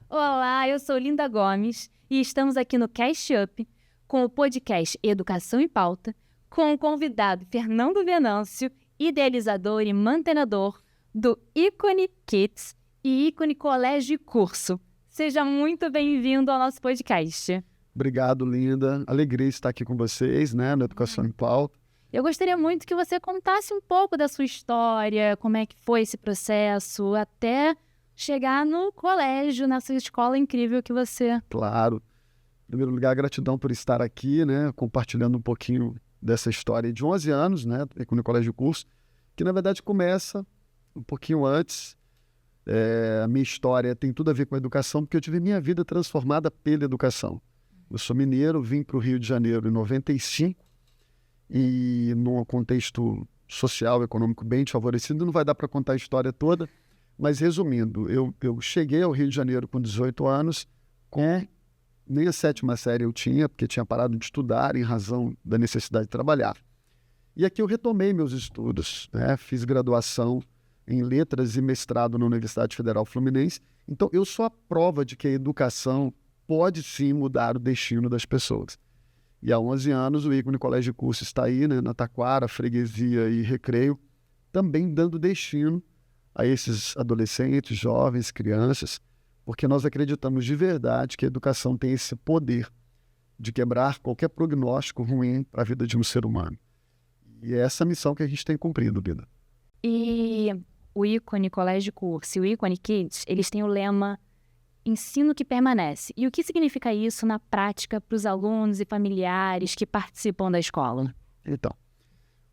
Olá, eu sou Linda Gomes e estamos aqui no Cast Up com o podcast Educação em Pauta, com o convidado Fernando Venâncio, idealizador e mantenedor do Ícone Kids e Ícone Colégio e Curso. Seja muito bem-vindo ao nosso podcast. Obrigado, Linda. Alegria estar aqui com vocês, né, no Educação em Pauta. Eu gostaria muito que você contasse um pouco da sua história, como é que foi esse processo, até chegar no colégio, nessa escola incrível que você... Claro. Em primeiro lugar, gratidão por estar aqui, né, compartilhando um pouquinho dessa história de 11 anos, né, no Colégio Curso, que na verdade começa um pouquinho antes. A minha história tem tudo a ver com a educação, porque eu tive minha vida transformada pela educação. Eu sou mineiro, vim para o Rio de Janeiro em 95, e num contexto social, econômico bem desfavorecido, não vai dar para contar a história toda, mas resumindo, eu cheguei ao Rio de Janeiro com 18 anos, nem a 7ª série eu tinha, porque tinha parado de estudar em razão da necessidade de trabalhar. E aqui eu retomei meus estudos, né? Fiz graduação em letras e mestrado na Universidade Federal Fluminense, então eu sou a prova de que a educação pode sim mudar o destino das pessoas. E há 11 anos o Ícone Colégio e Curso está aí, né, na Taquara, Freguesia e Recreio, também dando destino a esses adolescentes, jovens, crianças, porque nós acreditamos de verdade que a educação tem esse poder de quebrar qualquer prognóstico ruim para a vida de um ser humano. E é essa missão que a gente tem cumprido, Bida. E o Ícone Colégio e Curso e o Ícone Kids, eles têm o lema Ensino que permanece. E o que significa isso na prática para os alunos e familiares que participam da escola? Então,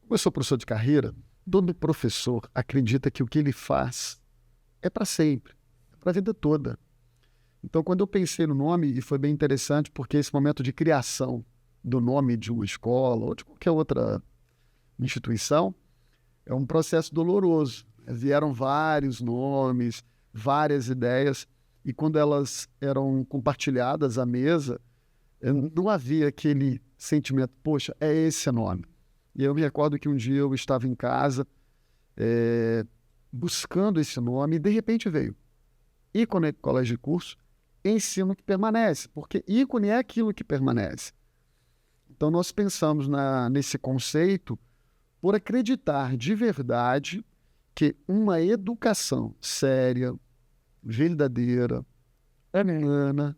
como eu sou professor de carreira, todo professor acredita que o que ele faz é para sempre, é para a vida toda. Então, quando eu pensei no nome, e foi bem interessante, porque esse momento de criação do nome de uma escola ou de qualquer outra instituição é um processo doloroso. Vieram vários nomes, várias ideias, e quando elas eram compartilhadas à mesa, não havia aquele sentimento, poxa, é esse nome. E eu me recordo que um dia eu estava em casa buscando esse nome e de repente veio Ícone Colégio e Curso, ensino que permanece, porque ícone é aquilo que permanece. Então nós pensamos nesse conceito por acreditar de verdade que uma educação séria, verdadeira, humana,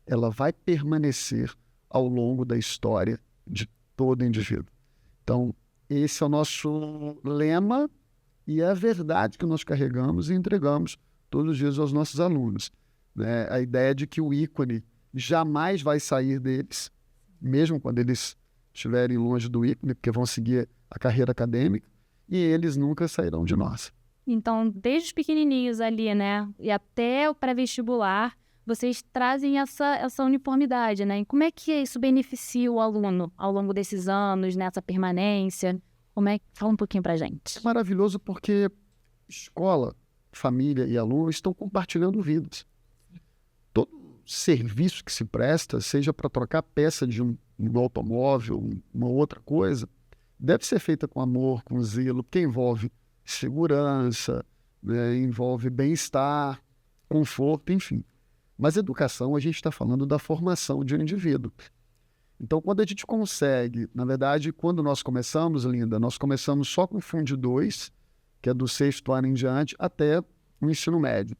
ela vai permanecer ao longo da história de todo indivíduo. Então, esse é o nosso lema e é a verdade que nós carregamos e entregamos todos os dias aos nossos alunos, né? A ideia de que o ícone jamais vai sair deles, mesmo quando eles estiverem longe do ícone, porque vão seguir a carreira acadêmica, e eles nunca sairão de nós. Então, desde os pequenininhos ali, né, e até o pré-vestibular, vocês trazem essa uniformidade, né? E como é que isso beneficia o aluno ao longo desses anos, nessa permanência? Fala um pouquinho pra gente. É maravilhoso porque escola, família e aluno estão compartilhando vidas. Todo serviço que se presta, seja para trocar peça de um automóvel, uma outra coisa, deve ser feita com amor, com zelo, porque envolve segurança, né, envolve bem-estar, conforto, enfim. Mas educação, a gente está falando da formação de um indivíduo. Então, quando a gente consegue, na verdade, quando nós começamos, Linda, nós começamos só com o Fundo 2, que é do 6º ano em diante, até o ensino médio.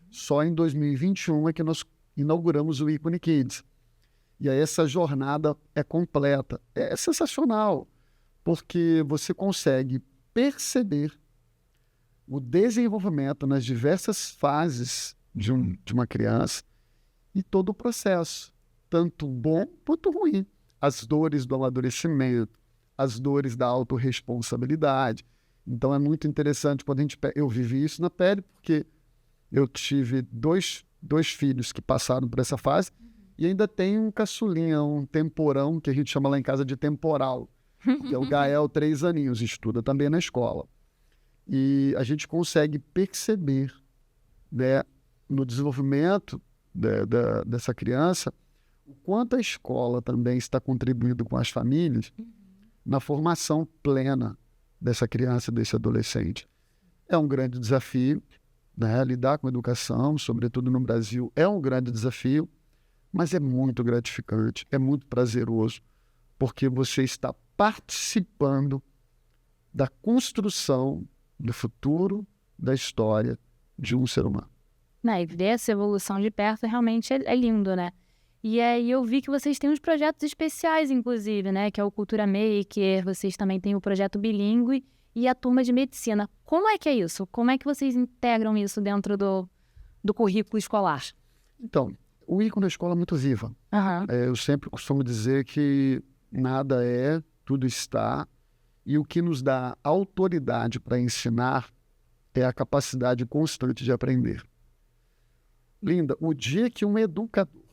Só em 2021 é que nós inauguramos o Ícone Kids. E aí essa jornada é completa. É sensacional, porque você consegue perceber o desenvolvimento nas diversas fases de uma criança e todo o processo, tanto bom quanto ruim. As dores do amadurecimento, as dores da autorresponsabilidade. Então é muito interessante quando eu vivi isso na pele, porque eu tive dois filhos que passaram por essa fase e ainda tem um caçulinha, um temporão, que a gente chama lá em casa de temporal, que é o Gael, 3 aninhos, estuda também na escola. E a gente consegue perceber, né, no desenvolvimento dessa criança, o quanto a escola também está contribuindo com as famílias na formação plena dessa criança, desse adolescente. É um grande desafio, né? Lidar com educação, sobretudo no Brasil, é um grande desafio, mas é muito gratificante, é muito prazeroso, porque você está participando da construção do futuro da história de um ser humano. E ver essa evolução de perto realmente é lindo, né? E aí eu vi que vocês têm uns projetos especiais, inclusive, né? Que é o Cultura Maker, vocês também têm o projeto Bilíngue e a turma de medicina. Como é que é isso? Como é que vocês integram isso dentro do currículo escolar? Então, o ícone da escola é muito viva. Eu sempre costumo dizer que nada é, tudo está, e o que nos dá autoridade para ensinar é a capacidade constante de aprender. Linda, o dia que um educador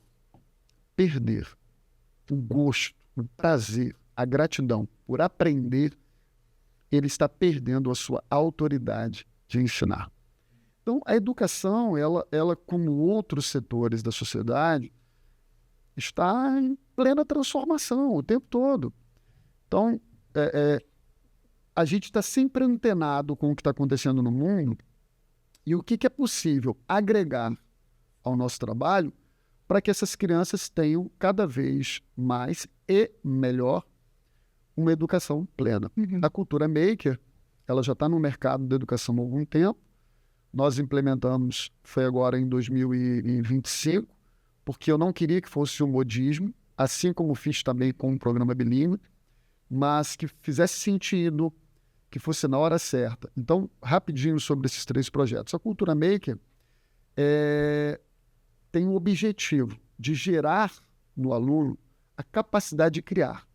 perder o gosto, o prazer, a gratidão por aprender, ele está perdendo a sua autoridade de ensinar. Então, a educação, ela como outros setores da sociedade, está em plena transformação o tempo todo. Então, a gente está sempre antenado com o que está acontecendo no mundo e o que é possível agregar ao nosso trabalho para que essas crianças tenham cada vez mais e melhor uma educação plena. A Cultura Maker, ela já está no mercado da educação há algum tempo. Nós implementamos, foi agora em 2025, porque eu não queria que fosse um modismo, assim como fiz também com o programa Bilíngue, mas que fizesse sentido, que fosse na hora certa. Então, rapidinho sobre esses 3 projetos. A Cultura Maker tem o objetivo de gerar no aluno a capacidade de criar.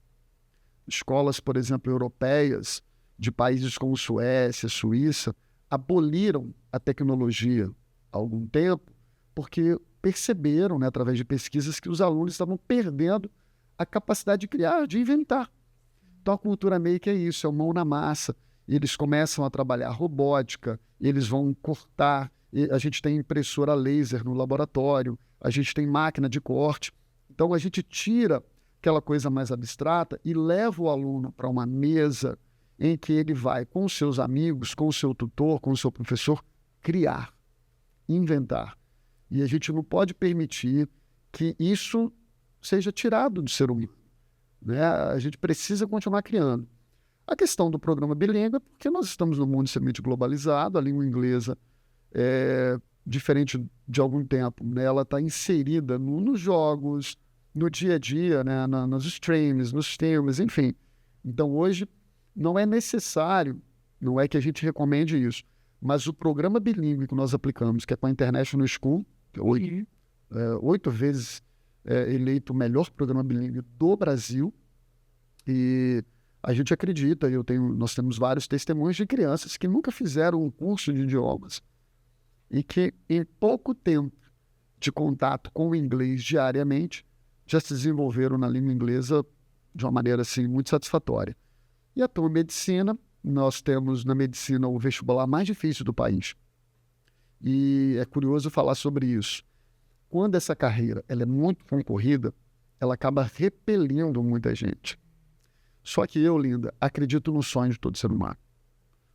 Escolas, por exemplo, europeias, de países como Suécia, Suíça, aboliram a tecnologia há algum tempo porque perceberam, né, através de pesquisas, que os alunos estavam perdendo a capacidade de criar, de inventar. Então, a Cultura Maker é isso, é o mão na massa. Eles começam a trabalhar robótica, eles vão cortar, a gente tem impressora laser no laboratório, a gente tem máquina de corte. Então, a gente tira aquela coisa mais abstrata e leva o aluno para uma mesa em que ele vai, com os seus amigos, com o seu tutor, com o seu professor, criar, inventar. E a gente não pode permitir que isso seja tirado do ser humano, né? A gente precisa continuar criando. A questão do programa Bilíngue é porque nós estamos num mundo extremamente globalizado, a língua inglesa é diferente de algum tempo, né? Ela está inserida nos jogos, no dia a dia, né? Nos streams, nos filmes, enfim. Então, hoje, não é necessário, não é que a gente recomende isso, mas o programa bilíngue que nós aplicamos, que é com a International School, 8 vezes eleito o melhor programa bilíngue do Brasil, e a gente acredita, nós temos vários testemunhos de crianças que nunca fizeram um curso de idiomas e que, em pouco tempo de contato com o inglês diariamente, já se desenvolveram na língua inglesa de uma maneira assim, muito satisfatória. E a turma medicina, nós temos na medicina o vestibular mais difícil do país. E é curioso falar sobre isso. Quando essa carreira ela é muito concorrida, ela acaba repelindo muita gente. Só que eu, Linda, acredito no sonho de todo ser humano.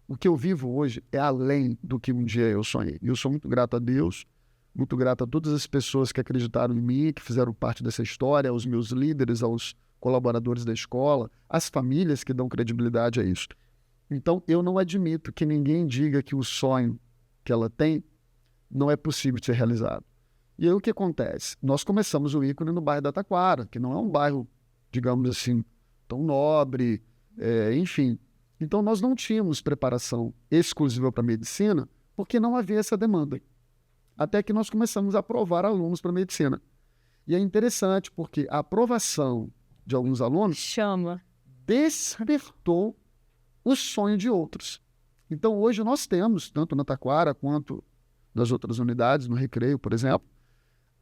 O que eu vivo hoje é além do que um dia eu sonhei. E eu sou muito grato a Deus, muito grato a todas as pessoas que acreditaram em mim, que fizeram parte dessa história, aos meus líderes, aos colaboradores da escola, às famílias que dão credibilidade a isso. Então, eu não admito que ninguém diga que o sonho que ela tem não é possível de ser realizado. E aí o que acontece? Nós começamos o ícone no bairro da Taquara, que não é um bairro, digamos assim, tão nobre, enfim. Então, nós não tínhamos preparação exclusiva para medicina porque não havia essa demanda. Até que nós começamos a aprovar alunos para medicina. E é interessante porque a aprovação de alguns alunos despertou o sonho de outros. Então, hoje nós temos, tanto na Taquara quanto nas outras unidades, no Recreio, por exemplo,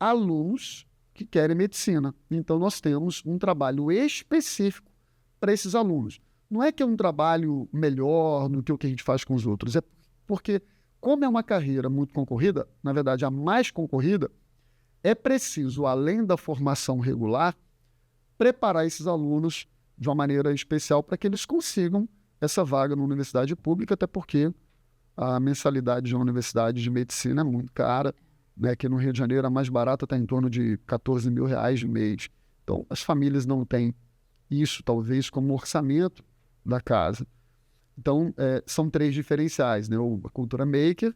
alunos que querem medicina. Então, nós temos um trabalho específico para esses alunos. Não é que é um trabalho melhor do que o que a gente faz com os outros, é porque, como é uma carreira muito concorrida, na verdade, a mais concorrida, é preciso, além da formação regular, preparar esses alunos de uma maneira especial para que eles consigam essa vaga na universidade pública, até porque a mensalidade de uma universidade de medicina é muito cara, né? Aqui no Rio de Janeiro, a mais barata está em torno de R$ 14 mil de mês. Então, as famílias não têm isso, talvez, como orçamento da casa. Então, são 3 diferenciais, né? A Cultura Maker,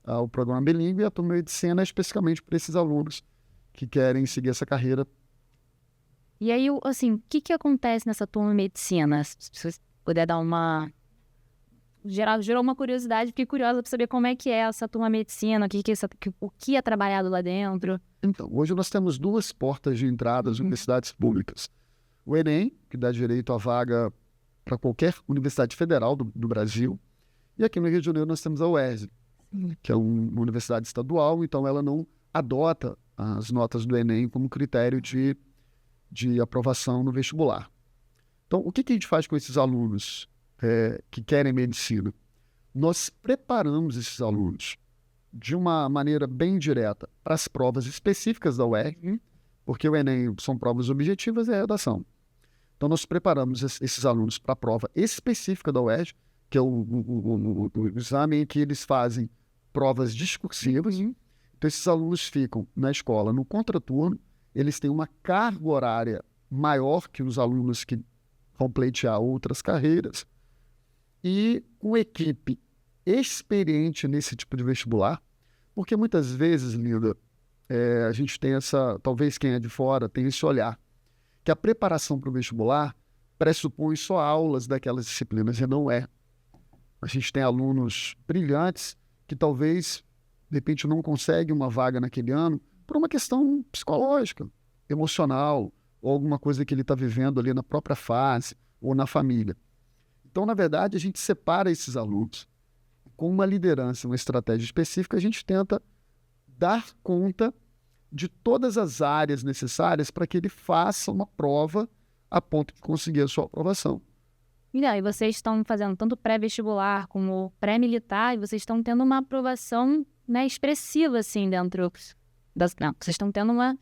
o programa bilíngue e a turma de medicina, especificamente para esses alunos que querem seguir essa carreira. E aí, assim, o que acontece nessa turma de medicina? Se você puder dar uma... Gerou uma curiosidade, fiquei curiosa para saber como é que é essa turma de medicina, o que é trabalhado lá dentro. Então, hoje nós temos 2 portas de entrada às universidades públicas. O Enem, que dá direito à vaga para qualquer universidade federal do Brasil. E aqui no Rio de Janeiro nós temos a UERJ, que é uma universidade estadual, então ela não adota as notas do Enem como critério de aprovação no vestibular. Então, o que a gente faz com esses alunos que querem medicina? Nós preparamos esses alunos de uma maneira bem direta para as provas específicas da UERJ, porque o Enem são provas objetivas e a redação. Então, nós preparamos esses alunos para a prova específica da UERJ, que é o exame em que eles fazem provas discursivas. Então, esses alunos ficam na escola no contraturno, eles têm uma carga horária maior que os alunos que vão pleitear outras carreiras, e com equipe experiente nesse tipo de vestibular, porque muitas vezes, Linda, a gente tem talvez quem é de fora tenha esse olhar, que a preparação para o vestibular pressupõe só aulas daquelas disciplinas, e não é. A gente tem alunos brilhantes que talvez, de repente, não conseguem uma vaga naquele ano por uma questão psicológica, emocional, ou alguma coisa que ele está vivendo ali na própria fase ou na família. Então, na verdade, a gente separa esses alunos. Com uma liderança, uma estratégia específica, a gente tenta dar conta de todas as áreas necessárias para que ele faça uma prova a ponto de conseguir a sua aprovação. E vocês estão fazendo tanto pré-vestibular como pré-militar, e vocês estão tendo uma aprovação, né, expressiva, assim, dentro das... Não, vocês estão tendo uma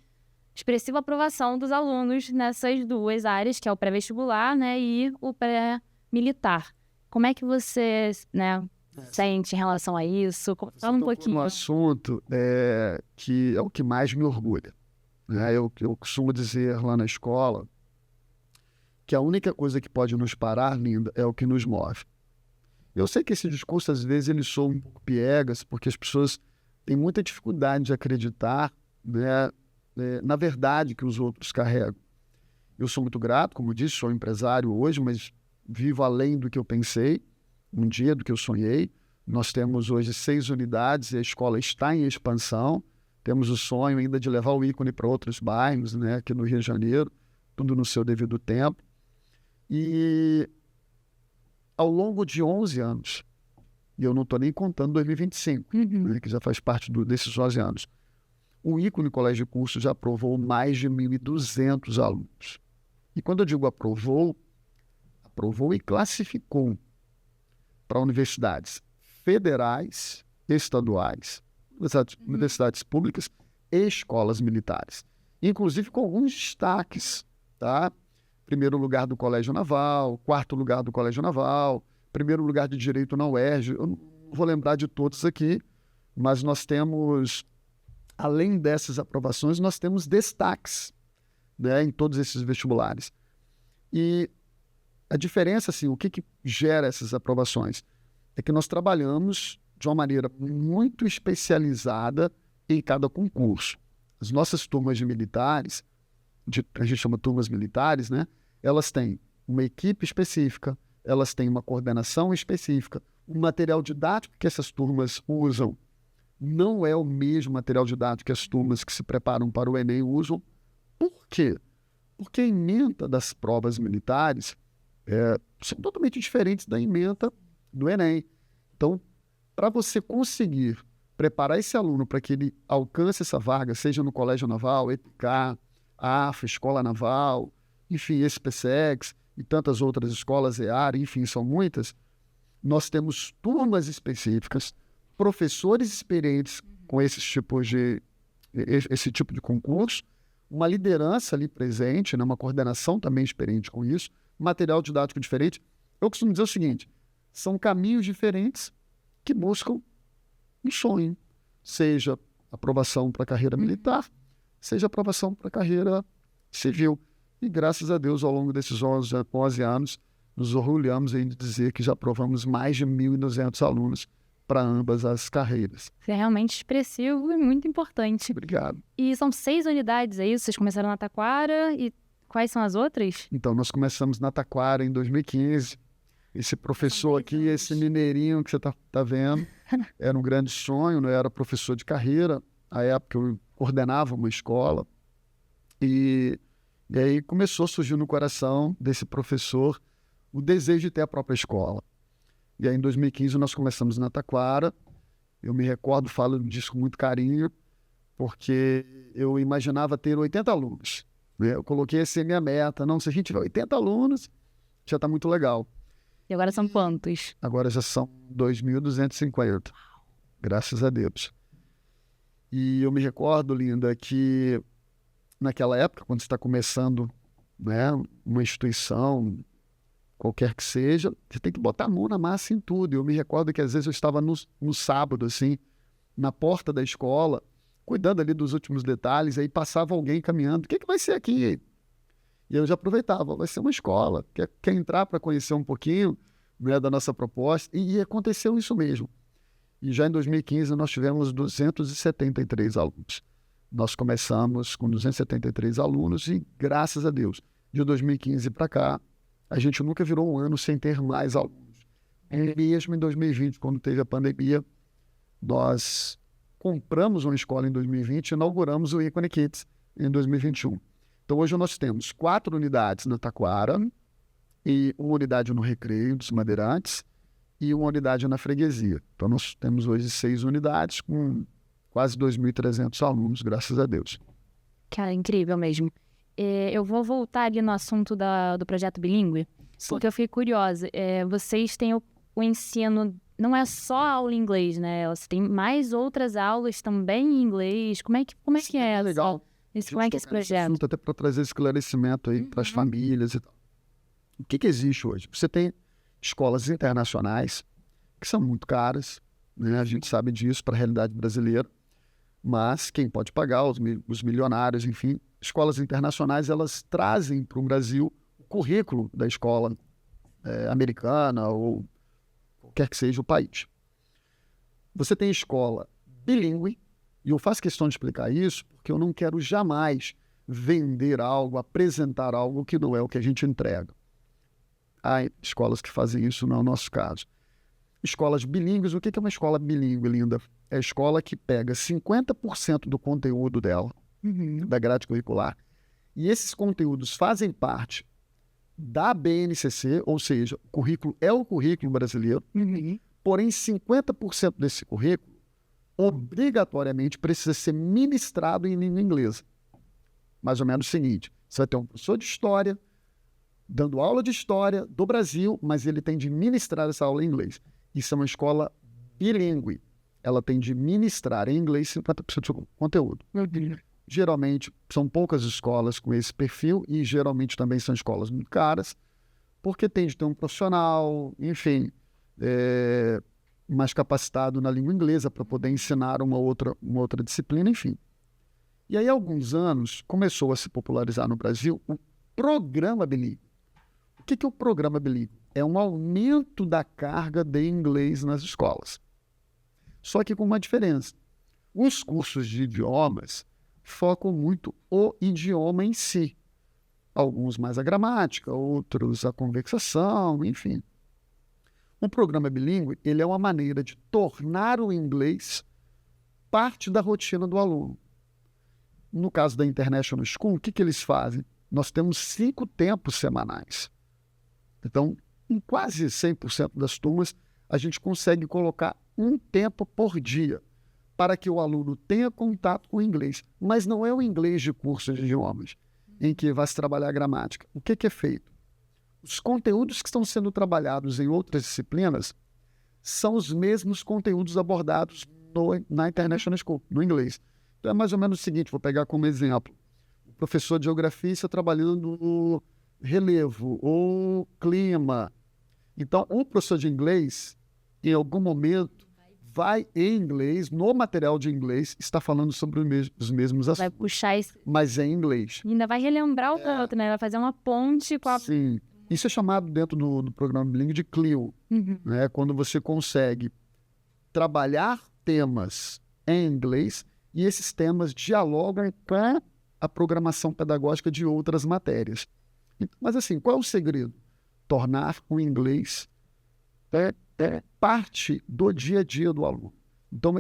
expressiva aprovação dos alunos nessas 2 áreas, que é o pré-vestibular, né, e o pré-militar. Como é que você, né, sente em relação a isso? Fala um pouquinho. Um assunto que é o que mais me orgulha, né? Eu costumo dizer lá na escola que a única coisa que pode nos parar, Linda, é o que nos move. Eu sei que esse discurso, às vezes, ele soa um pouco piegas, porque as pessoas têm muita dificuldade de acreditar, né, na verdade que os outros carregam. Eu sou muito grato, como disse, sou empresário hoje, mas vivo além do que eu pensei, um dia do que eu sonhei. Nós temos hoje 6 unidades e a escola está em expansão. Temos o sonho ainda de levar o ícone para outros bairros, né, aqui no Rio de Janeiro, tudo no seu devido tempo. E ao longo de 11 anos, e eu não estou nem contando 2025, né, que já faz parte desses 11 anos, o ícone Colégio de Curso já aprovou mais de 1.200 alunos. E quando eu digo aprovou e classificou para universidades federais, estaduais, universidades públicas e escolas militares. Inclusive com alguns destaques, tá? Primeiro lugar do Colégio Naval, 4º lugar do Colégio Naval, 1º lugar de Direito na UERJ. Eu não vou lembrar de todos aqui, mas nós temos, além dessas aprovações, nós temos destaques, né, em todos esses vestibulares. E a diferença, assim, o que gera essas aprovações? É que nós trabalhamos de uma maneira muito especializada em cada concurso. As nossas turmas de militares, a gente chama turmas militares, né? Elas têm uma equipe específica, elas têm uma coordenação específica, o material didático que essas turmas usam não é o mesmo material didático que as turmas que se preparam para o Enem usam. Por quê? Porque a ementa das provas militares são totalmente diferentes da ementa do Enem. Então, para você conseguir preparar esse aluno para que ele alcance essa vaga, seja no Colégio Naval, EPICAR, AFA, Escola Naval, enfim, SPSEX e tantas outras escolas, EAR, enfim, são muitas, nós temos turmas específicas, professores experientes com esse tipo de concurso, uma liderança ali presente, né, uma coordenação também experiente com isso, material didático diferente. Eu costumo dizer o seguinte, são caminhos diferentes que buscam um sonho, seja aprovação para a carreira militar, seja aprovação para a carreira civil. E graças a Deus, ao longo desses 11 anos, nos orgulhamos em dizer que já aprovamos mais de 1.200 alunos para ambas as carreiras. Isso é realmente expressivo e muito importante. Obrigado. E são 6 unidades, é isso? Vocês começaram na Taquara e quais são as outras? Então, nós começamos na Taquara em 2015. Esse professor aqui, esse mineirinho que você tá vendo, era um grande sonho, eu era professor de carreira. À época, eu coordenava uma escola. E aí começou a surgir no coração desse professor o desejo de ter a própria escola. E aí, em 2015, nós começamos na Taquara. Eu me recordo, falo disso com muito carinho, porque eu imaginava ter 80 alunos. Né? Eu coloquei essa minha meta. Não, se a gente tiver 80 alunos, já está muito legal. E agora são quantos? Agora já são 2.250. Graças a Deus. E eu me recordo, Linda, que naquela época, quando você está começando, né, uma instituição, qualquer que seja, você tem que botar a mão na massa em tudo. Eu me recordo que às vezes eu estava no sábado, assim, na porta da escola, cuidando ali dos últimos detalhes, aí passava alguém caminhando. O que vai ser aqui? E eu já aproveitava, vai ser uma escola. Quer entrar para conhecer um pouquinho, né, da nossa proposta? E aconteceu isso mesmo. E já em 2015 nós tivemos 273 alunos. Nós começamos com 273 alunos e, graças a Deus, de 2015 para cá, a gente nunca virou um ano sem ter mais alunos. E mesmo em 2020, quando teve a pandemia, nós compramos uma escola em 2020 e inauguramos o Ícone Kids em 2021. Então, hoje nós temos 4 unidades na Taquara e uma unidade no Recreio dos Madeirantes e uma unidade na Freguesia. Então, nós temos hoje 6 unidades com quase 2.300 alunos, graças a Deus. Cara, incrível mesmo. Eu vou voltar ali no assunto do projeto bilíngue, porque eu fiquei curiosa. Vocês têm o ensino, não é só aula em inglês, né? Você tem mais outras aulas também em inglês. Como é que é? Legal. Como é que é esse projeto? Até para trazer esclarecimento aí para as famílias e tal. O que existe hoje? Você tem escolas internacionais que são muito caras, né? A gente sabe disso para a realidade brasileira, mas quem pode pagar, os milionários, enfim, escolas internacionais, elas trazem para o Brasil o currículo da escola americana ou qualquer que seja o país. Você tem escola bilíngue, e eu faço questão de explicar isso porque eu não quero jamais vender algo, apresentar algo que não é o que a gente entrega. Há escolas que fazem isso, não é o nosso caso. Escolas bilíngues, o que é uma escola bilíngue, Linda? É a escola que pega 50% do conteúdo dela, da grade curricular, e esses conteúdos fazem parte da BNCC, ou seja, o currículo é o currículo brasileiro, porém 50% desse currículo obrigatoriamente precisa ser ministrado em língua inglesa. Mais ou menos o seguinte, você vai ter um professor de história dando aula de história do Brasil, mas ele tem de ministrar essa aula em inglês. Isso é uma escola bilíngue. Ela tem de ministrar em inglês 50% do conteúdo. Geralmente, são poucas escolas com esse perfil e geralmente também são escolas muito caras, porque tem de ter um profissional, enfim, mais capacitado na língua inglesa para poder ensinar uma outra disciplina, enfim. E aí, há alguns anos, começou a se popularizar no Brasil o programa bilíngue. O que é o programa bilíngue? É um aumento da carga de inglês nas escolas. Só que com uma diferença. Os cursos de idiomas focam muito o idioma em si. Alguns mais a gramática, outros a conversação, enfim. O programa bilíngue, ele é uma maneira de tornar o inglês parte da rotina do aluno. No caso da International School, o que eles fazem? Nós temos 5 tempos semanais. Então, em quase 100% das turmas, a gente consegue colocar um tempo por dia para que o aluno tenha contato com o inglês. Mas não é o inglês de curso de idiomas, em que vai se trabalhar a gramática. O que é feito? Os conteúdos que estão sendo trabalhados em outras disciplinas são os mesmos conteúdos abordados na International School, no inglês. Então é mais ou menos o seguinte, vou pegar como exemplo. O professor de geografia está trabalhando no relevo ou clima. Então, o professor de inglês, em algum momento, vai em inglês, no material de inglês, está falando sobre os mesmos Vai assuntos, puxar isso. mas é em inglês. E ainda vai relembrar o outro, né? Vai fazer uma ponte com a... Sim. Isso é chamado dentro do programa bilíngue de CLIO, né? Quando você consegue trabalhar temas em inglês e esses temas dialogam com a programação pedagógica de outras matérias. Mas assim, qual é o segredo? Tornar o inglês parte do dia a dia do aluno. Então,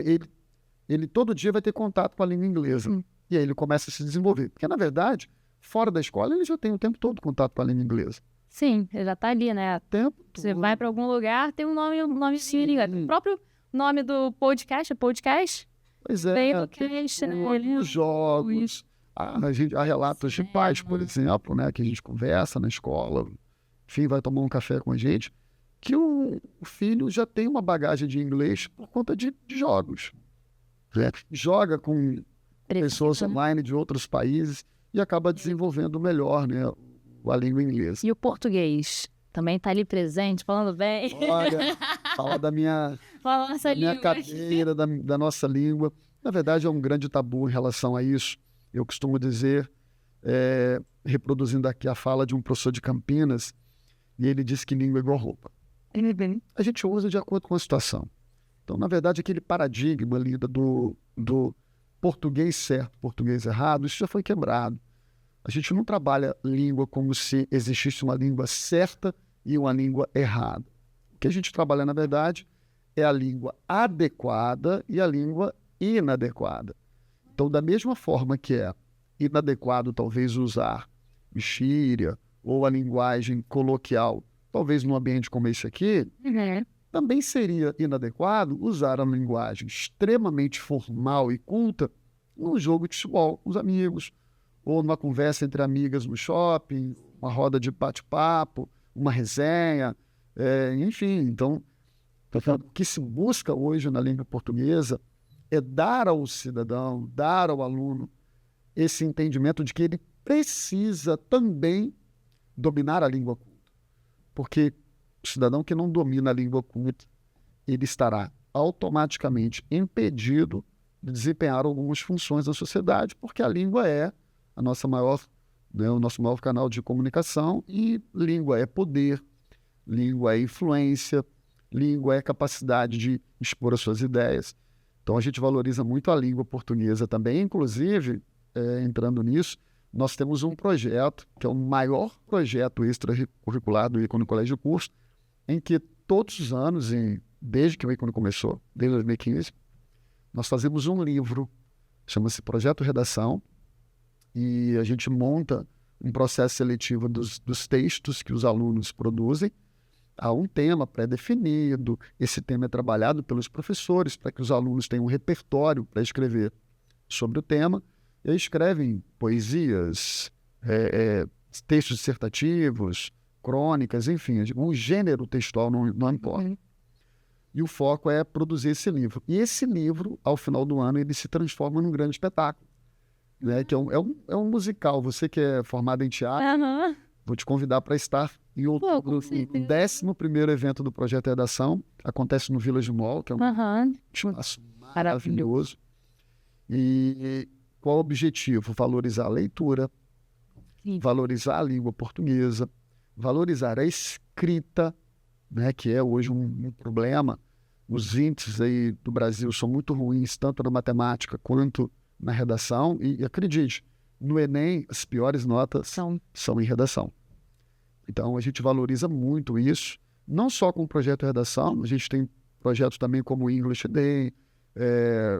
ele todo dia vai ter contato com a língua inglesa. E aí ele começa a se desenvolver. Porque, na verdade, fora da escola, ele já tem o tempo todo contato com a língua inglesa. Sim, ele já tá ali, né? Tempo Você todo. vai para algum lugar, tem um nome O próprio nome do podcast é podcast. Pois é. Veio do cast, né? Os jogos. Há relatos de pais, por exemplo, né, que a gente conversa na escola, enfim, vai tomar um café com a gente, que o filho já tem uma bagagem de inglês por conta de jogos. Né? Joga com pessoas online de outros países e acaba desenvolvendo melhor, né, a língua inglesa. E o português também está ali presente, falando bem. Olha, fala da minha cadeira, da nossa língua. Na verdade, é um grande tabu em relação a isso. Eu costumo dizer, reproduzindo aqui a fala de um professor de Campinas, e ele disse que língua é igual roupa. A gente usa de acordo com a situação. Então, na verdade, aquele paradigma ali do português certo, português errado, isso já foi quebrado. A gente não trabalha língua como se existisse uma língua certa e uma língua errada. O que a gente trabalha, na verdade, é a língua adequada e a língua inadequada. Então, da mesma forma que é inadequado, talvez, usar gíria ou a linguagem coloquial, talvez num ambiente como esse aqui, também seria inadequado usar a linguagem extremamente formal e culta num jogo de futebol com os amigos, ou numa conversa entre amigas no shopping, uma roda de bate-papo, uma resenha, enfim. Então, o que se busca hoje na língua portuguesa é dar ao cidadão, dar ao aluno esse entendimento de que ele precisa também dominar a língua culta. Porque o cidadão que não domina a língua culta, ele estará automaticamente impedido de desempenhar algumas funções da sociedade, porque a língua é a nossa maior, né, o nosso maior canal de comunicação, e língua é poder, língua é influência, língua é capacidade de expor as suas ideias. Então, a gente valoriza muito a língua portuguesa também. Inclusive, entrando nisso, nós temos um projeto, que é o maior projeto extracurricular do Ícone Colégio de Curso, em que todos os anos, desde que o Ícone começou, desde 2015, nós fazemos um livro, chama-se Projeto Redação, e a gente monta um processo seletivo dos textos que os alunos produzem. Há um tema pré-definido, esse tema é trabalhado pelos professores para que os alunos tenham um repertório para escrever sobre o tema, e aí escrevem poesias, textos dissertativos, crônicas, enfim, um gênero textual não importa. E o foco é produzir esse livro. E esse livro, ao final do ano, ele se transforma num grande espetáculo, né? Que é um musical. Você que é formado em teatro, vou te convidar para estar em outubro, no 11º evento do Projeto Redação. Acontece no Village Mall, que é um espaço maravilhoso. E qual o objetivo? Valorizar a leitura, valorizar a língua portuguesa, valorizar a escrita, né, que é hoje um problema. Os índices aí do Brasil são muito ruins, tanto na matemática quanto na redação. E acredite, no Enem, as piores notas são em redação. Então, a gente valoriza muito isso, não só com o projeto Redação, a gente tem projetos também como o English Day,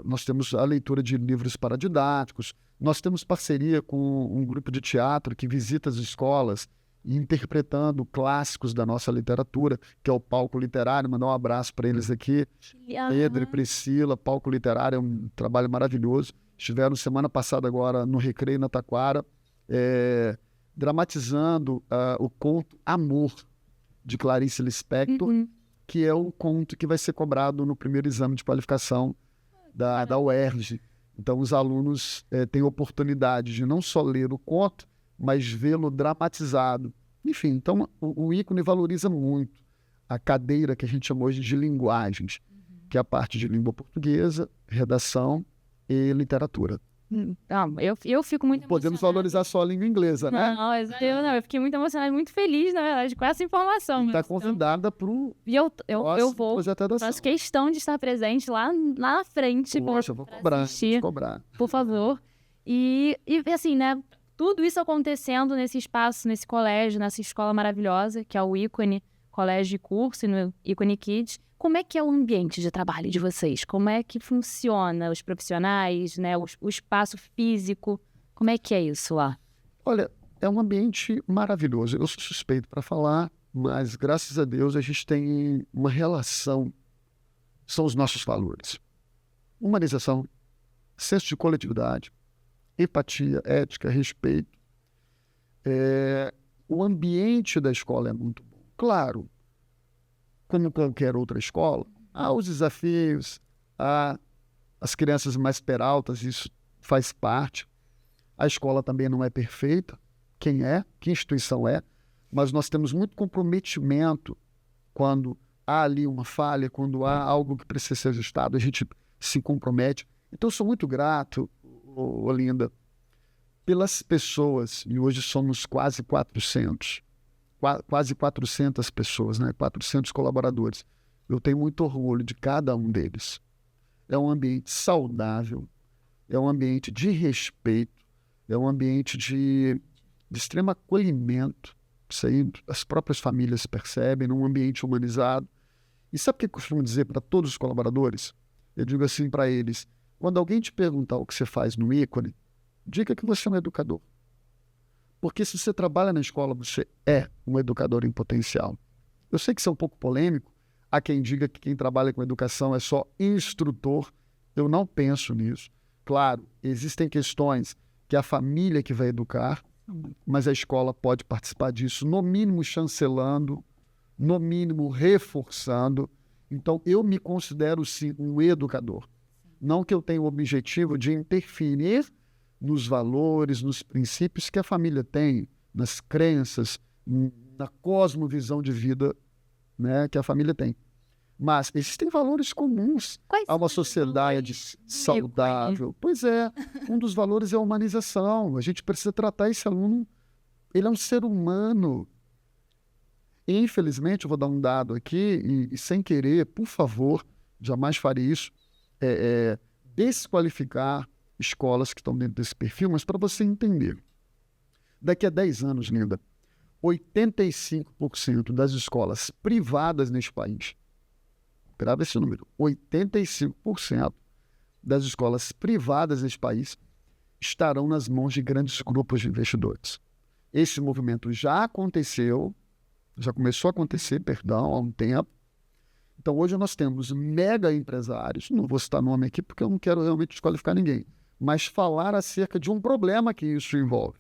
nós temos a leitura de livros paradidáticos, nós temos parceria com um grupo de teatro que visita as escolas interpretando clássicos da nossa literatura, que é o Palco Literário. Mandar um abraço para eles aqui. Pedro e Priscila, Palco Literário é um trabalho maravilhoso. Estiveram semana passada agora no Recreio na Taquara, dramatizando o conto Amor, de Clarice Lispector, que é o conto que vai ser cobrado no primeiro exame de qualificação da UERJ. Então, os alunos têm oportunidade de não só ler o conto, mas vê-lo dramatizado. Enfim, então o Ícone valoriza muito a cadeira que a gente chama hoje de linguagens. que é a parte de língua portuguesa, redação e literatura. Não, eu fico muito Não podemos emocionada. valorizar só a língua inglesa, né? Eu fiquei muito emocionada, muito feliz, na verdade, com essa informação. Está convidada para o E eu vou, projeto de redação. faço questão de estar presente lá na frente. Poxa, eu vou cobrar, assistir. vou cobrar. Por favor. E assim, né? Tudo isso acontecendo nesse espaço, nesse colégio, nessa escola maravilhosa, que é o Ícone Colégio de Curso e no Ícone Kids. Como é que é o ambiente de trabalho de vocês? Como é que funciona os profissionais, né? O espaço físico? Como é que é isso lá? Olha, é um ambiente maravilhoso. Eu sou suspeito para falar, mas graças a Deus a gente tem uma relação. São os nossos valores. Humanização, senso de coletividade, empatia, ética, respeito. O ambiente da escola é muito bom. Claro, como qualquer outra escola, há os desafios, há as crianças mais peraltas, isso faz parte. A escola também não é perfeita. Quem é? Que instituição é? Mas nós temos muito comprometimento quando há ali uma falha, quando há algo que precisa ser ajustado, a gente se compromete. Então, eu sou muito grato, Olinda, pelas pessoas, e hoje somos quase 400 pessoas, né? 400 colaboradores. Eu tenho muito orgulho de cada um deles. É um ambiente saudável, é um ambiente de respeito, é um ambiente de extremo acolhimento. Isso aí as próprias famílias percebem, num ambiente humanizado. E sabe o que eu costumo dizer para todos os colaboradores? Eu digo assim para eles, quando alguém te perguntar o que você faz no Ícone, diga que você é um educador. Porque se você trabalha na escola, você é um educador em potencial. Eu sei que isso é um pouco polêmico. Há quem diga que quem trabalha com educação é só instrutor. Eu não penso nisso. Claro, existem questões que é a família que vai educar, mas a escola pode participar disso, no mínimo chancelando, no mínimo reforçando. Então, eu me considero, sim, um educador. Não que eu tenha o objetivo de interferir nos valores, nos princípios que a família tem, nas crenças, na cosmovisão de vida, né, que a família tem. Mas existem valores comuns a uma sociedade saudável. Pois é, um dos valores é a humanização. A gente precisa tratar esse aluno, ele é um ser humano. E, infelizmente, eu vou dar um dado aqui, e sem querer, por favor, jamais farei isso, desqualificar escolas que estão dentro desse perfil, mas para você entender. Daqui a 10 anos, Linda, 85% das escolas privadas neste país, grava esse número, 85% das escolas privadas neste país estarão nas mãos de grandes grupos de investidores. Esse movimento já aconteceu, já começou a acontecer, há um tempo. Então, hoje nós temos mega empresários, não vou citar nome aqui porque eu não quero realmente desqualificar ninguém, mas falar acerca de um problema que isso envolve.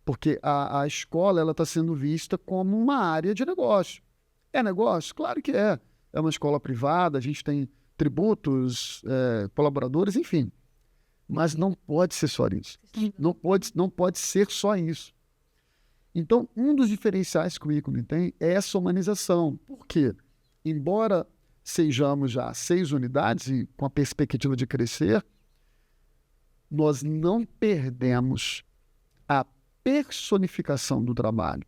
Porque a escola está sendo vista como uma área de negócio. É negócio? Claro que é. É uma escola privada, a gente tem tributos, colaboradores, enfim. Mas não pode ser só isso. Não pode ser só isso. Então, um dos diferenciais que o Ícone tem é essa humanização. Por quê? Embora sejamos já 6 unidades e com a perspectiva de crescer, nós não perdemos a personificação do trabalho.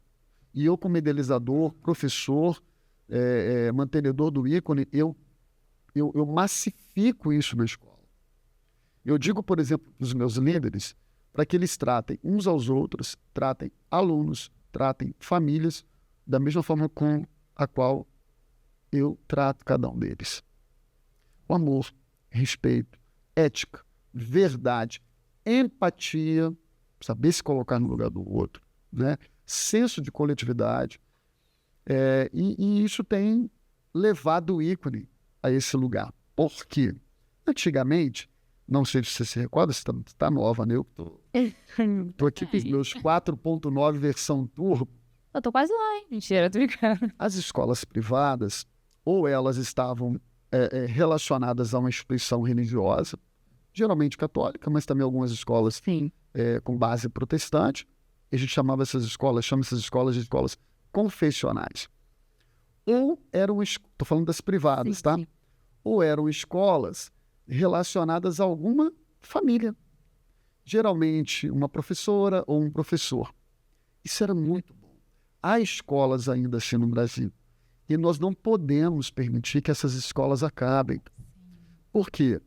E eu, como idealizador, professor, mantenedor do Ícone, eu massifico isso na escola. Eu digo, por exemplo, para os meus líderes, para que eles tratem uns aos outros, tratem alunos, tratem famílias, da mesma forma com a qual eu trato cada um deles. O amor, respeito, ética, verdade, empatia, saber se colocar no lugar do outro, né? Senso de coletividade. E isso tem levado o Ícone a esse lugar. Porque, antigamente, não sei se você se recorda, você está nova, né? Eu estou aqui com os meus 4.9 versão turbo. Eu tô quase lá, hein? Mentira, tô brincando. As escolas privadas, ou elas estavam relacionadas a uma instituição religiosa, geralmente católica, mas também algumas escolas com base protestante. A gente chama essas escolas de escolas confessionais. Ou eram, estou falando das privadas, tá? ou eram escolas relacionadas a alguma família. Geralmente uma professora ou um professor. Isso era muito bom. Há escolas ainda assim no Brasil. E nós não podemos permitir que essas escolas acabem. Por quê?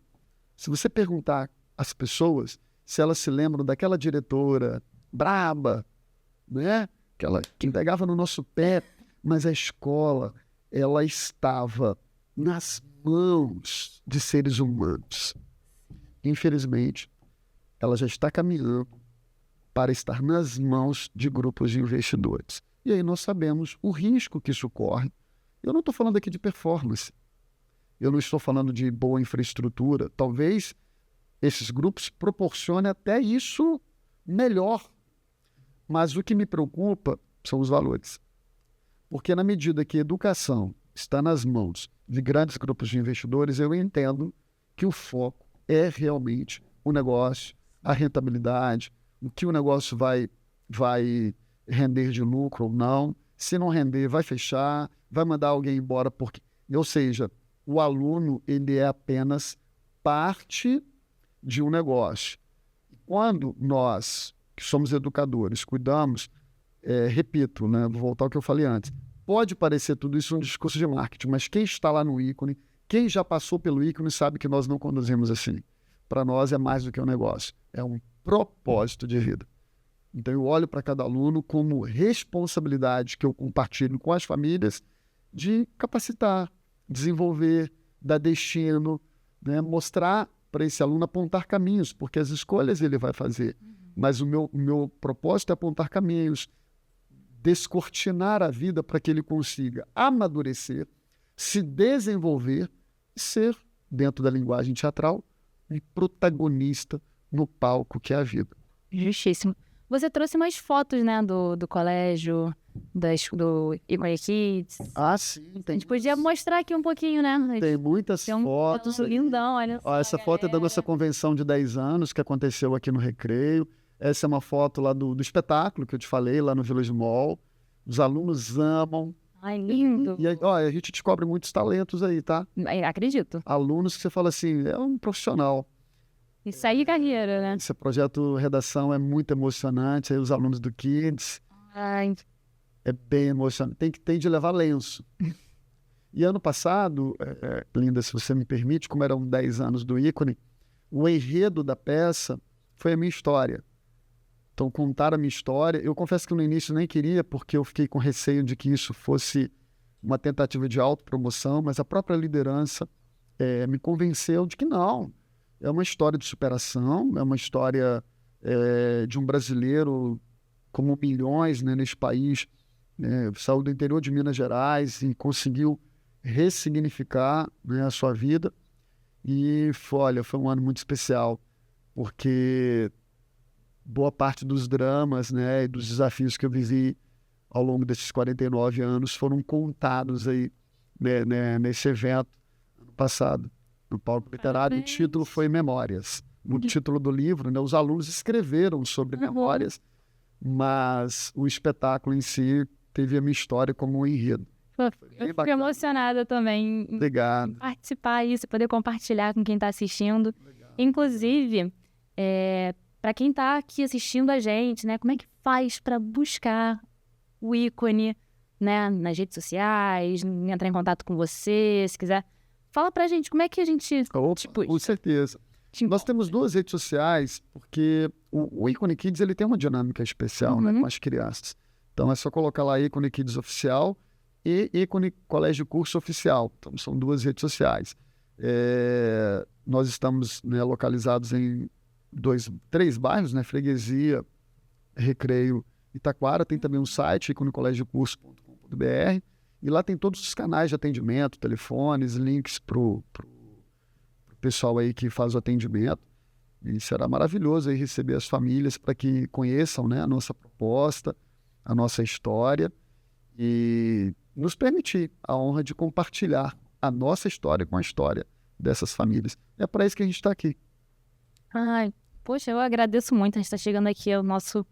Se você perguntar às pessoas se elas se lembram daquela diretora braba, né? Aquela que pegava no nosso pé, mas a escola, ela estava nas mãos de seres humanos. Infelizmente, ela já está caminhando para estar nas mãos de grupos de investidores. E aí nós sabemos o risco que isso corre. Eu não estou falando aqui de performance. Eu não estou falando de boa infraestrutura. Talvez esses grupos proporcionem até isso melhor. Mas o que me preocupa são os valores. Porque na medida que a educação está nas mãos de grandes grupos de investidores, eu entendo que o foco é realmente o negócio, a rentabilidade, o que o negócio vai render de lucro ou não. Se não render, vai fechar, vai mandar alguém embora. Ou seja, o aluno ele é apenas parte de um negócio. Quando nós, que somos educadores, cuidamos, repito, né, vou voltar ao que eu falei antes, pode parecer tudo isso um discurso de marketing, mas quem está lá no ícone, quem já passou pelo ícone sabe que nós não conduzimos assim. Para nós é mais do que um negócio, é um propósito de vida. Então eu olho para cada aluno como responsabilidade que eu compartilho com as famílias de capacitar, desenvolver, dar destino, né? Mostrar para esse aluno, apontar caminhos, porque as escolhas ele vai fazer. Mas o meu propósito é apontar caminhos, descortinar a vida para que ele consiga amadurecer, se desenvolver e ser, dentro da linguagem teatral, um protagonista no palco que é a vida. Justíssimo. Você trouxe umas fotos, né, do colégio, do Icone Kids. Ah, sim. A gente podia mostrar aqui um pouquinho, né? Tem muitas fotos. Lindão, olha só. Essa foto é da nossa convenção de 10 anos, que aconteceu aqui no Recreio. Essa é uma foto lá do espetáculo que eu te falei, lá no Village Mall. Os alunos amam. Ai, lindo. E a gente descobre muitos talentos aí, tá? Acredito. Alunos que você fala assim, é um profissional. Isso aí, carreira, né? Esse projeto Redação é muito emocionante. Aí os alunos do Kids. Ai. É bem emocionante. Tem de levar lenço. E ano passado, Linda, se você me permite, como eram 10 anos do ícone, o enredo da peça foi a minha história. Então, contar a minha história. Eu confesso que no início nem queria, porque eu fiquei com receio de que isso fosse uma tentativa de autopromoção, mas a própria liderança me convenceu de que não. É uma história de superação, é uma história de um brasileiro como milhões, né, nesse país, saiu do interior de Minas Gerais e conseguiu ressignificar, né, a sua vida. E foi um ano muito especial, porque boa parte dos dramas, né, e dos desafios que eu vivi ao longo desses 49 anos foram contados aí, né, nesse evento ano passado, no Palco Literário. O título foi Memórias. O título do livro, né, os alunos escreveram sobre memórias, mas o espetáculo em si teve a minha história como um enredo. Eu fico emocionada também em participar disso, poder compartilhar com quem está assistindo. Legal. Inclusive, para quem está aqui assistindo a gente, né, como é que faz para buscar o ícone, né, nas redes sociais, entrar em contato com você, se quiser? Fala pra gente, como é que a gente... Com certeza. Nós temos 2 redes sociais, porque o Icone Kids ele tem uma dinâmica especial, né, com as crianças. Então é só colocar lá Icone Kids Oficial e Icone Colégio Curso Oficial. Então são 2 redes sociais. Nós estamos, né, localizados em 3 bairros, né, Freguesia, Recreio e Taquara. Tem também um site, iconecolegiocurso.com.br. E lá tem todos os canais de atendimento, telefones, links para o pessoal aí que faz o atendimento. E será maravilhoso aí receber as famílias para que conheçam, né, a nossa proposta, a nossa história e nos permitir a honra de compartilhar a nossa história com a história dessas famílias. É para isso que a gente está aqui. Ai, poxa, eu agradeço muito. A gente está chegando aqui ao nosso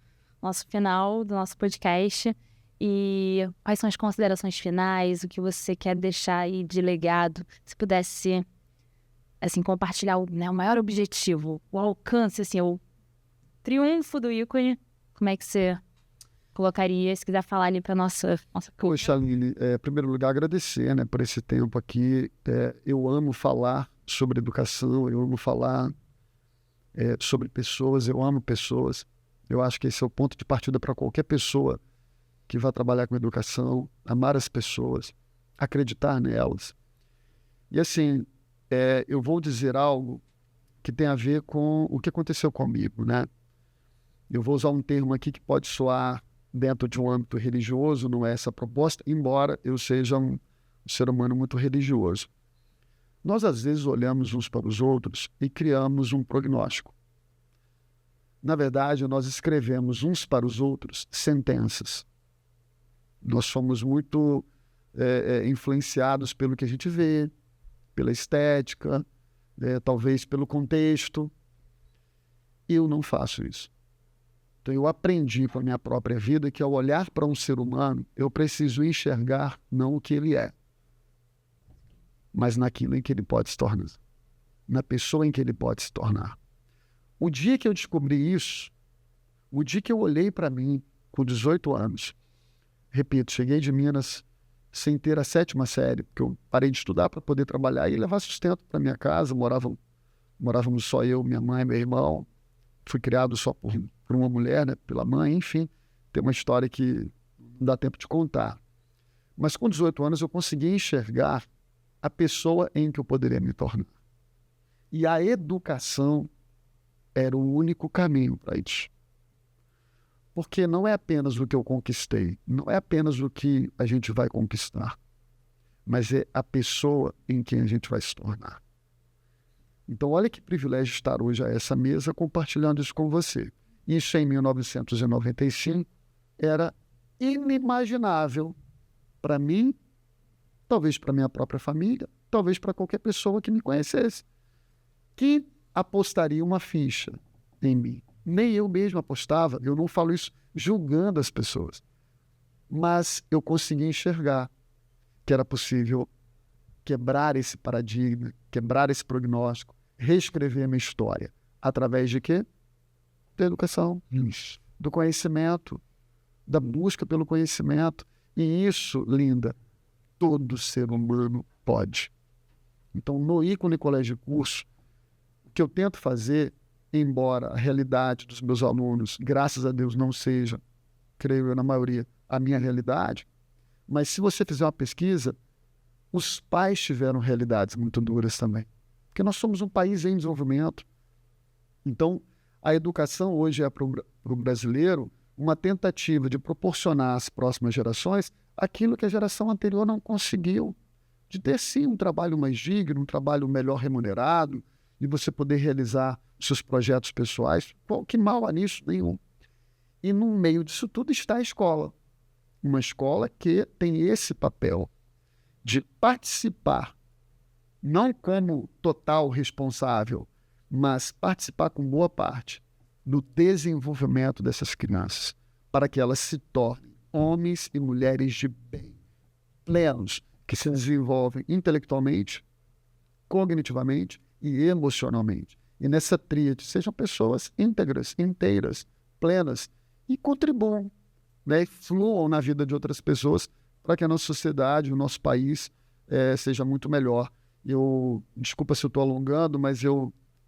final do nosso podcast. E quais são as considerações finais, o que você quer deixar aí de legado? Se pudesse assim, compartilhar o maior objetivo, o alcance, assim, o triunfo do ícone, como é que você colocaria, se quiser falar ali para nossa Poxa, Aline, em primeiro lugar, agradecer, né, por esse tempo aqui. Eu amo falar sobre educação, eu amo falar sobre pessoas, eu amo pessoas. Eu acho que esse é o ponto de partida para qualquer pessoa que vai trabalhar com educação, amar as pessoas, acreditar nelas. E assim, eu vou dizer algo que tem a ver com o que aconteceu comigo, né? Eu vou usar um termo aqui que pode soar dentro de um âmbito religioso, não é essa a proposta, embora eu seja um ser humano muito religioso. Nós, às vezes, olhamos uns para os outros e criamos um prognóstico. Na verdade, nós escrevemos uns para os outros sentenças. Nós somos muito influenciados pelo que a gente vê, pela estética, talvez pelo contexto. Eu não faço isso. Então, eu aprendi com a minha própria vida que, ao olhar para um ser humano, eu preciso enxergar não o que ele é, mas naquilo em que ele pode se tornar, na pessoa em que ele pode se tornar. O dia que eu descobri isso, o dia que eu olhei para mim, com 18 anos, repito, cheguei de Minas sem ter a 7ª série, porque eu parei de estudar para poder trabalhar e levar sustento para minha casa. Morávamos só eu, minha mãe e meu irmão. Fui criado só por uma mulher, né, pela mãe, enfim. Tem uma história que não dá tempo de contar. Mas com 18 anos eu consegui enxergar a pessoa em que eu poderia me tornar. E a educação era o único caminho para isso. Porque não é apenas o que eu conquistei, não é apenas o que a gente vai conquistar, mas é a pessoa em quem a gente vai se tornar. Então, olha que privilégio estar hoje a essa mesa compartilhando isso com você. Isso em 1995 era inimaginável para mim, talvez para minha própria família, talvez para qualquer pessoa que me conhecesse, que apostaria uma ficha em mim. Nem eu mesmo apostava, eu não falo isso julgando as pessoas, mas eu consegui enxergar que era possível quebrar esse paradigma, quebrar esse prognóstico, reescrever a minha história. Através de quê? Da educação, do conhecimento, da busca pelo conhecimento. E isso, linda, todo ser humano pode. Então, no ícone Colégio de Curso, o que eu tento fazer, embora a realidade dos meus alunos, graças a Deus, não seja, creio eu, na maioria, a minha realidade, mas se você fizer uma pesquisa, os pais tiveram realidades muito duras também. Porque nós somos um país em desenvolvimento. Então, a educação hoje é para o brasileiro uma tentativa de proporcionar às próximas gerações aquilo que a geração anterior não conseguiu. De ter, sim, um trabalho mais digno, um trabalho melhor remunerado, de você poder realizar seus projetos pessoais. Pô, que mal há nisso? Nenhum. E no meio disso tudo está a escola. Uma escola que tem esse papel de participar, não como total responsável, mas participar com boa parte do desenvolvimento dessas crianças, para que elas se tornem homens e mulheres de bem, plenos, que se desenvolvem intelectualmente, cognitivamente e emocionalmente. E nessa tríade sejam pessoas íntegras, inteiras, plenas e contribuam, né, e fluam na vida de outras pessoas para que a nossa sociedade, o nosso país seja muito melhor. Desculpa se eu estou alongando, mas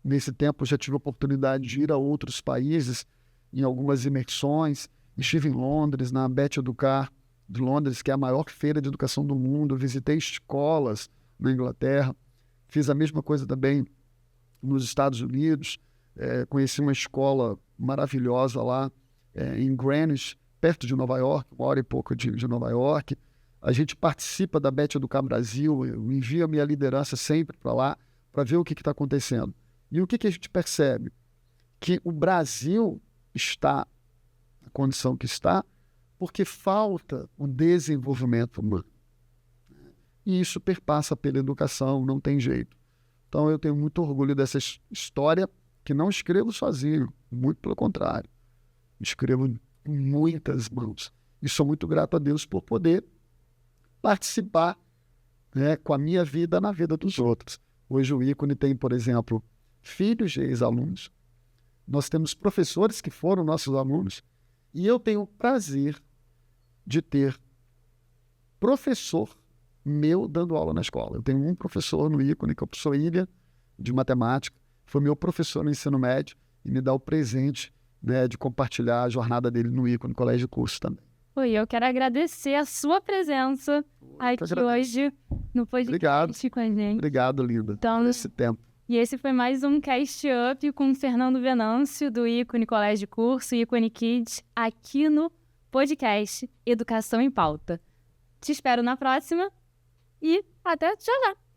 nesse tempo, já tive a oportunidade de ir a outros países, em algumas imersões. Estive em Londres, na Beth Educar de Londres, que é a maior feira de educação do mundo. Visitei escolas na Inglaterra. Fiz a mesma coisa também nos Estados Unidos. Conheci uma escola maravilhosa lá, em Greenwich, perto de Nova York, 1h e pouco de Nova York. A gente participa da Beth Educar Brasil, eu envio a minha liderança sempre para lá, para ver o que está acontecendo. E o que a gente percebe? Que o Brasil está na condição que está porque falta o desenvolvimento humano. E isso perpassa pela educação, não tem jeito. Então eu tenho muito orgulho dessa história, que não escrevo sozinho, muito pelo contrário. Escrevo com muitas mãos. E sou muito grato a Deus por poder participar, né, com a minha vida na vida dos outros. Hoje o ícone tem, por exemplo, filhos de ex-alunos. Nós temos professores que foram nossos alunos. E eu tenho o prazer de ter professor meu dando aula na escola. Eu tenho um professor no ícone, que é o professor Ilha, de matemática. Foi meu professor no ensino médio e me dá o presente, né, de compartilhar a jornada dele no ícone, colégio de curso também. Oi, eu quero agradecer a sua presença aqui hoje no podcast com a gente. Obrigado, linda, por esse tempo. E esse foi mais um Cast Up com o Fernando Venâncio, do ícone Colégio de Curso, ícone Kids, aqui no podcast Educação em Pauta. Te espero na próxima e até já já!